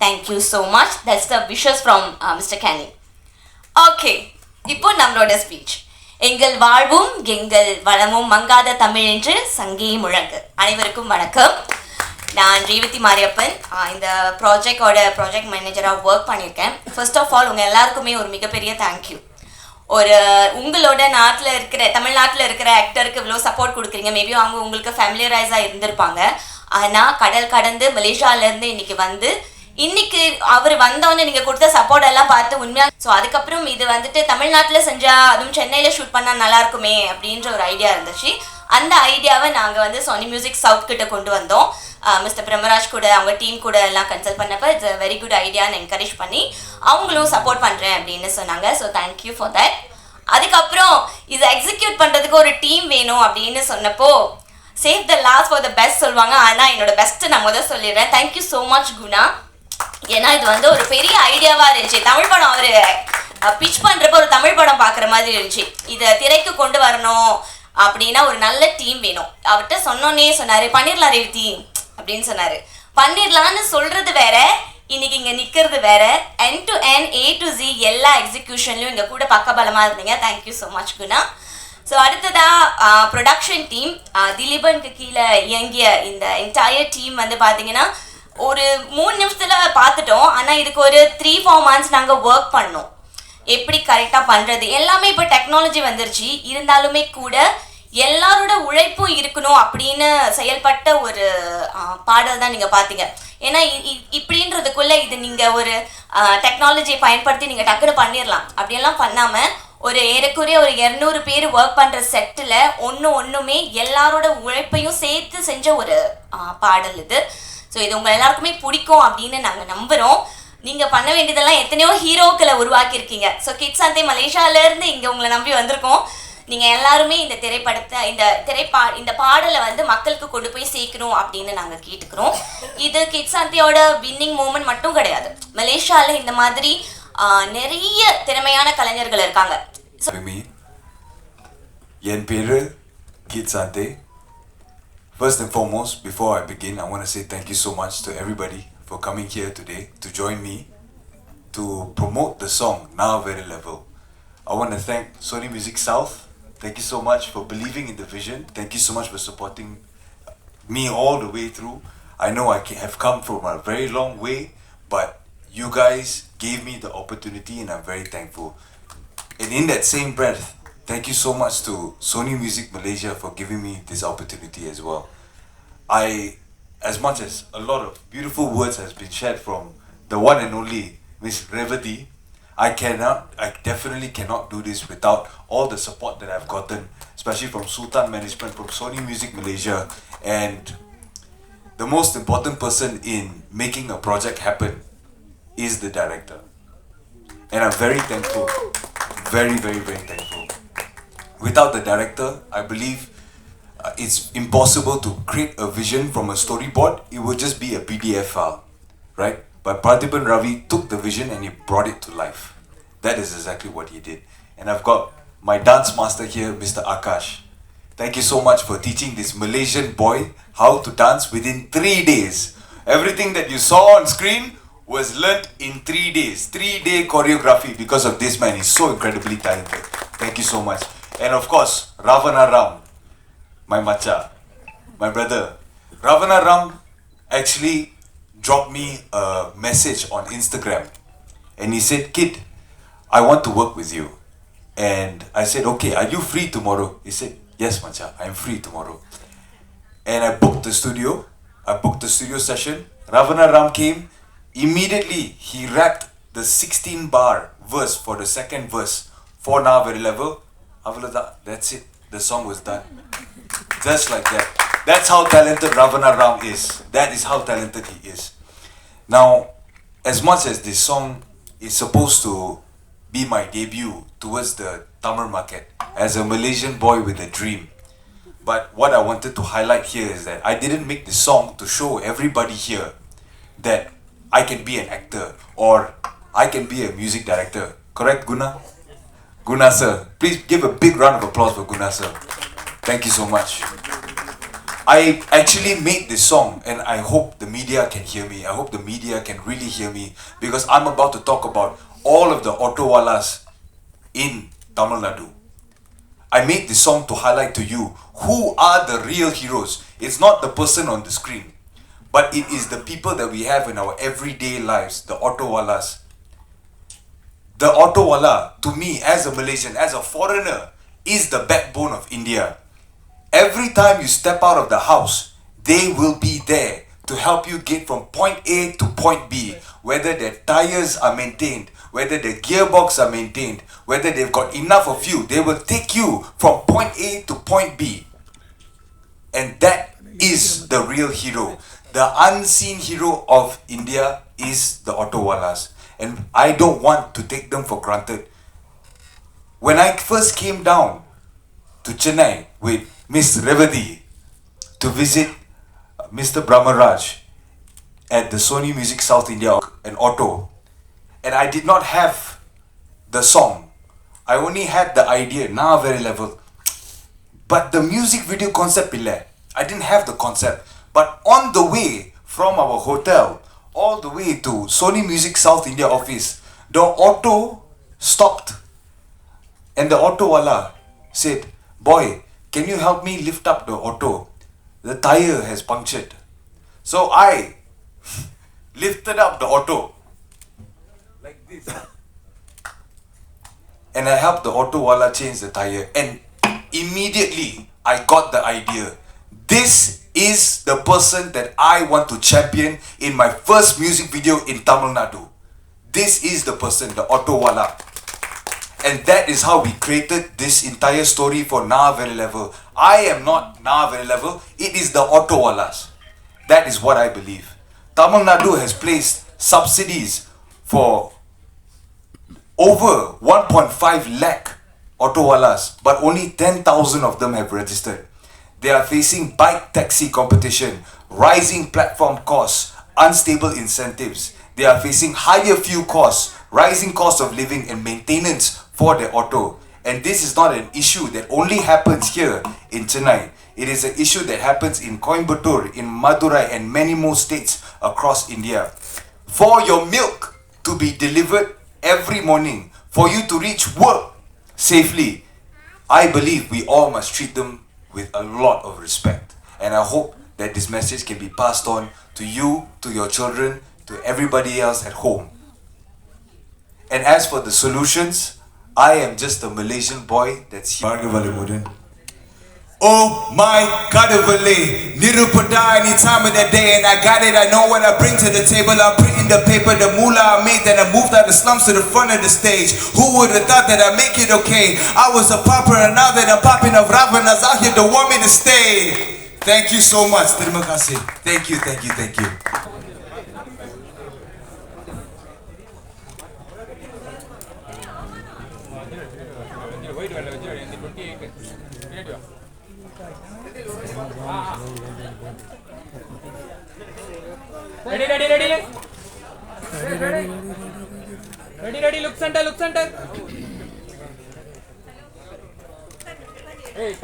Thank you so much. That's the wishes from Mr. Kenny. Okay, இப்போ நம்மளோட speech. எங்கள் வாழ்வும் எங்கள் வளமும் மங்காத தமிழ் என்று சங்கே முழங்கு. அனைவருக்கும் வணக்கம். நான் ரேவதி மாரியப்பன். இந்த ப்ராஜெக்ட் மேனேஜராக ஒர்க் பண்ணியிருக்கேன். ஃபர்ஸ்ட் ஆஃப் ஆல் உங்கள் எல்லாருக்குமே ஒரு மிகப்பெரிய தேங்க்யூ. உங்களோட தமிழ்நாட்டில் இருக்கிற ஆக்டருக்கு இவ்வளோ சப்போர்ட் கொடுக்குறீங்க. மேபி அவங்க உங்களுக்கு ஃபேமிலியரைஸாக இருந்திருப்பாங்க. ஆனால் கடல் கடந்து மலேசியாவிலேருந்து இன்னைக்கு அவர் வந்தோன்னு நீங்கள் கொடுத்த சப்போர்ட் எல்லாம் பார்த்து உண்மையாக. ஸோ அதுக்கப்புறம் இது தமிழ்நாட்டில் செஞ்சால் அதுவும் சென்னையில் ஷூட் பண்ணால் நல்லாயிருக்குமே அப்படின்ற ஒரு ஐடியா இருந்துச்சு. அந்த ஐடியாவை நாங்கள் சோனி மியூசிக் சவுத் கிட்ட கொண்டு வந்தோம். மிஸ்டர் பிரம்மராஜ் கூட அவங்க டீம் கூட எல்லாம் கன்சல்ட் பண்ணப்போ இட்ஸ் அ வெரி குட் ஐடியான்னு என்கரேஜ் பண்ணி அவங்களும் சப்போர்ட் பண்ணுறேன் அப்படின்னு சொன்னாங்க. So thank you for that. அதுக்கப்புறம் இதை எக்ஸிக்யூட் பண்ணுறதுக்கு ஒரு டீம் வேணும் அப்படின்னு சொன்னப்போ save the last for the best சொல்லுவாங்க. ஆனால் என்னோட பெஸ்ட்டு நான் முதல் சொல்லிடுறேன். Thank you so much Guna. ஏன்னா இது ஒரு பெரிய ஐடியாவாக இருந்துச்சு. தமிழ் படம் அவர் பிச் பண்ணுறப்போ ஒரு தமிழ் படம் பார்க்குற மாதிரி இருந்துச்சு. இதை திரைக்கு கொண்டு வரணும் அப்படின்னா ஒரு நல்ல டீம் வேணும். அவர்கிட்ட சொன்னோன்னே சொன்னார் பண்ணிடலாம் ரேவதி அப்படின்னு சொன்னார். பண்ணிடலான்னு சொல்கிறது வேற, இன்னைக்கு இங்கே நிற்கிறது வேற. End to end A to Z எல்லா எக்ஸிக்யூஷன்லையும் இங்கே கூட பக்கபலமாக இருந்தீங்க. Thank you so much Guna. So அடுத்ததாக ப்ரொடக்ஷன் டீம் திலீபனுக்கு கீழே இயங்கிய இந்த என்டையர் டீம் பார்த்தீங்கன்னா ஒரு 3 நிமிஷத்தில் பார்த்துட்டோம். ஆனால் இதுக்கு ஒரு 3-4 months நாங்கள் ஒர்க் பண்ணோம். எப்படி கரெக்டாக பண்ணுறது எல்லாமே இப்போ டெக்னாலஜி வந்துருச்சு. இருந்தாலுமே கூட எல்லாரோட உழைப்பும் இருக்கணும் அப்படின்னு செயல்பட்ட ஒரு பாடல் தான் நீங்கள் பார்த்தீங்க. ஏன்னா இப்படின்றதுக்குள்ளே இது நீங்கள் ஒரு டெக்னாலஜியை பயன்படுத்தி நீங்கள் டக்குனு பண்ணிடலாம். அப்படியெல்லாம் பண்ணாமல் ஒரு ஏறக்குறைய ஒரு 200 பேர் ஒர்க் பண்ணுற செட்டில் ஒன்றுமே எல்லாரோட உழைப்பையும் சேர்த்து செஞ்ச ஒரு பாடல் இது. ஸோ இது உங்கள் எல்லாருக்குமே பிடிக்கும் அப்படின்னு நாங்கள் நம்புகிறோம். நீங்கள் பண்ண வேண்டியதெல்லாம் எத்தனையோ ஹீரோக்களை உருவாக்கியிருக்கீங்க. ஸோ கிட்ஸ் சந்தே மலேசியாவிலேருந்து இங்கே உங்களை நம்பி வந்திருக்கோம். நீங்கள் எல்லாருமே இந்த பாடலை மக்களுக்கு கொண்டு போய் சேர்க்கணும் அப்படின்னு நாங்கள் கேட்டுக்கிறோம். இது கிட்ஸ் சந்தையோட வின்னிங் மூமெண்ட் மட்டும் கிடையாது. மலேசியாவில் இந்த மாதிரி நிறைய திறமையான கலைஞர்கள் இருக்காங்க. என் பேரு kids சந்தே. First and foremost, before I begin, I want to say thank you so much to everybody for coming here today to join me to promote the song Na Very Level. I want to thank Sony Music South. Thank you so much for believing in the vision. Thank you so much for supporting me all the way through. I know I have come from a very long way, but you guys gave me the opportunity and I'm very thankful. And in that same breath, thank you so much to Sony Music Malaysia for giving me this opportunity as well. As much as a lot of beautiful words has been shared from the one and only Miss Revati, I definitely cannot do this without all the support that I've gotten, especially from Sultan Management, from Sony Music Malaysia, and the most important person in making a project happen is the director. And I'm very thankful, very, very, very thankful. Without the director, I believe it's impossible to create a vision from a storyboard. It would just be a PDF file, right? But Pratibhan Ravi took the vision and he brought it to life. That is exactly what he did. And I've got my dance master here, Mr. Akash. Thank you so much for teaching this Malaysian boy how to dance within 3 days. Everything that you saw on screen was learnt in 3 days. 3-day choreography because of this man. He's so incredibly talented. Thank you so much. And of course, Ravana Ram, my macha, my brother. Ravana Ram actually dropped me a message on Instagram and he said, "Kid, I want to work with you." And I said, "Okay, are you free tomorrow?" He said, "Yes, macha, I'm free tomorrow." And I booked the studio session. Ravana Ram came. Immediately, he rapped the 16-bar verse for the second verse for Na Very Level. That's it. The song was done. Just like that. That's how talented Ravana Ram is. That is how talented he is. Now, as much as this song is supposed to be my debut towards the Tamil market as a Malaysian boy with a dream, but what I wanted to highlight here is that I didn't make this song to show everybody here that I can be an actor or I can be a music director. Correct, Guna? Guna sir. Please give a big round of applause for Guna sir. Thank you so much. I actually made this song, and I hope the media can hear me. I hope the media can really hear me, because I'm about to talk about all of the autowalas in Tamil Nadu. I made this song to highlight to you who are the real heroes. It's not the person on the screen, but it is the people that we have in our everyday lives, the autowalas. The autowala, to me, as a Malaysian, as a foreigner, is the backbone of India. Every time you step out of the house, they will be there to help you get from point A to point B, whether their tires are maintained, whether the gearbox are maintained, whether they've got enough of you. They will take you from point A to point B. And that is the real hero. The unseen hero of India is the autowalas. And I don't want to take them for granted. When I first came down to Chennai with Miss Revati to visit Mr. Brahmaraj at the Sony Music South India, an auto, and I did not have the song. I only had the idea, na very level. But the music video concept illa. I didn't have the concept. But on the way from our hotel all the way to Sony Music South India office, the auto stopped. And the autowala said, "Boy, can you help me lift up the auto? The tire has punctured." So I lifted up the auto like this. And I helped the autowala change the tire. And immediately I got the idea. This is the person that I want to champion in my first music video in Tamil Nadu. This is the person, the autowala. And that is how we created this entire story for Na Very Level. I am not Na Very Level. It is the autowalas. That is what I believe. Tamil Nadu has placed subsidies for over 1.5 lakh autowalas, but only 10,000 of them have registered. They are facing bike taxi competition, rising platform costs, unstable incentives. They are facing higher fuel costs, rising cost of living and maintenance for their auto. And this is not an issue that only happens here in Chennai. It is an issue that happens in Coimbatore, in Madurai and many more states across India. For your milk to be delivered every morning, for you to reach work safely, I believe we all must treat them with a lot of respect. And I hope that this message can be passed on to you, to your children, to everybody else at home. And as for the solutions, I am just a Malaysian boy that's here. Oh my Kadavale, Nirupada any time of the day, and I got it, I know what I bring to the table. I'm printing the paper, the moolah I made, then I moved out the slums to the front of the stage. Who would have thought that I'd make it okay? I was a popper and now that I'm popping of Ravanas out here to want me to stay. Thank you so much, terima kasih. Thank you, thank you, thank you. Ready, look center. Hey,